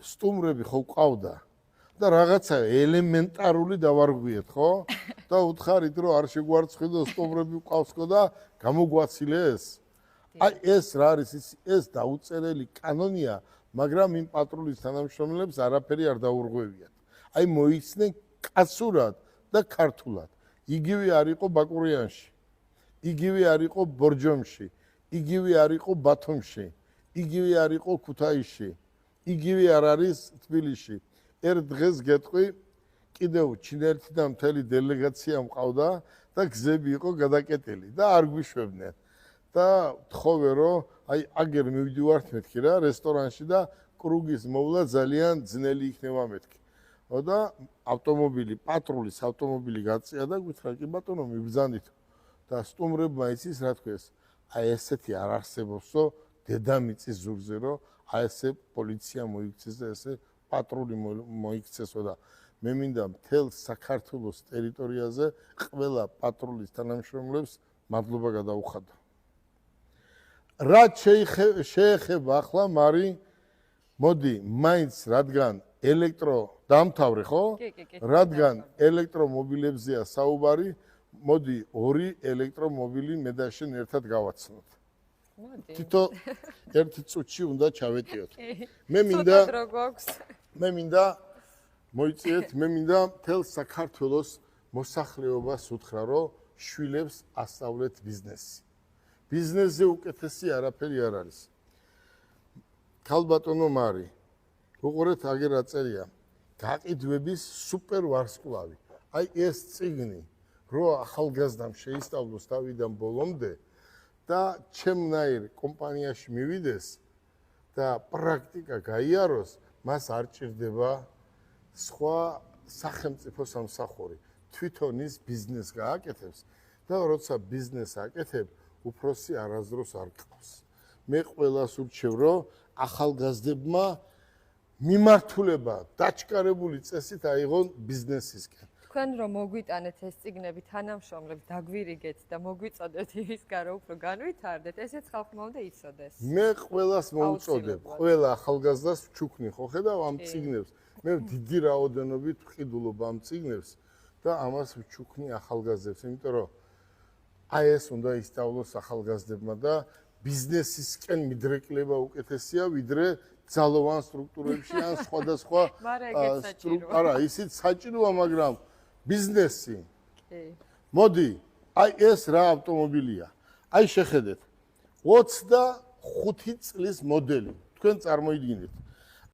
სტუმრები ხო ყავდა და რაღაცა ელემენტარული დავარღვიეთ, ხო? და უთხარით რომ არ შეგვარცხიდო სტუმრები ყავსკო და გამოგვაცილეს. აი ეს რა არის ეს დაუწერელი კანონია, მაგრამ იმ პატრულის თანამშრომლებს არაფერი არ დაურღვევიათ. აი მოიცნენ კაცურად და ქართულად. იგივე არ იყო ბაკურიანში. იგივე არ იყო ბორჯომში. იგივე არ იყო ბათუმში. იგივე არ იყო ქუთაისში. იგივე არ არის თბილისში. ერთ დღეს გეტყვი კიდევ ჩინეთიდან მთელი დელეგაცია მყავდა და გზები იყო გადაკეტილი და არ გვიშვებდნენ. და თხოვე რომ აი აგერ მივდივართ მეთქი რა რესტორანში და კრუგის მოვლა ძალიან ძნელი იქნება მეთქი. და ავტომობილი, პატრულის ავტომობილი გაწია და გითხრა კი ბატონო მიბრძანდით. და სტუმრებმა იცის რა თქვეს. აი ესეთი არ არსებობსო დედამიწის ზურგზე რომ აი ესე პოლიცია მოიქცეს და ესე პატრული მოიქცესო და მე მინდა მთელ საქართველოს ტერიტორიაზე ყველა პატრულის თანამშრომლებს მადლობა გადაუხადო. რაც შეეხება ახლა მარი მოდი მაინც რადგან ელექტრო დამთავრე ხო? რადგან ელექტრომობილებზეა საუბარი, მოდი ორი ელექტრომობილი მე და შენ ერთად გავაცნოთ. თითო ერთი წუთში უნდა ჩავეტიოთ. მე მინდა მოიწიეთ, მე მინდა მთელ საქართველოს მოსახლეობას უთხრა, რომ შვილებს ასწავლეთ ბიზნესი. ბიზნესზე უკეთესი არაფერი არ არის. ქალბატონო მარი, უყურეთ აგერ აწერია. გაყიდვების სუპერ ვარსკვლავი. აი ეს წიგნი, რო ახალგაზრდამ შეისწავლოს თავიდან ბოლომდე და ჩემნაირ კომპანიაში მივიდეს და პრაქტიკა გაიაროს, მას არ ჭირდება სხვა სახელმწიფო სამსახური. თვითონ ის ბიზნეს გააკეთებს და როცა ბიზნეს აკეთებ, უფროსი არასდროს არ გყავს. მე ყველას ურჩევ, რომ ახალგაზრდებმა მიმართულება დაჩქარებული წესით აიღონ ბიზნესისკენ. თქვენ რომ მოგვიტანეთ ეს წიგნები თანამშრომლებს დაგვირიგეთ და მოგვიწოდეთ იმისგან რომ უფრო განვითარდეთ, ესეც ხალხმა უნდა იცოდეს. მე ყველას მოუწოდებ, ყველა ახალგაზრდას ვჩუქნი ხო ხედავ ამ წიგნებს. მე დიდი რაოდენობით ვყიდულობ ამ წიგნებს და ამას ვჩუქნი ახალგაზრდებს, იმიტომ რომ აი ეს უნდა ისწავლოს ახალგაზრდებმა და ბიზნესისკენ მიდრეკლება უკეთესია, ვიდრე ძალოვან სტრუქტურებში ან სხვადასხვა არა, ისიც საჭიროა, მაგრამ ბიზნესი. მოდი, აი ეს რა ავტომობილია. აი შეხედეთ. 25 წლის მოდელი. თქვენ წარმოიდგინეთ.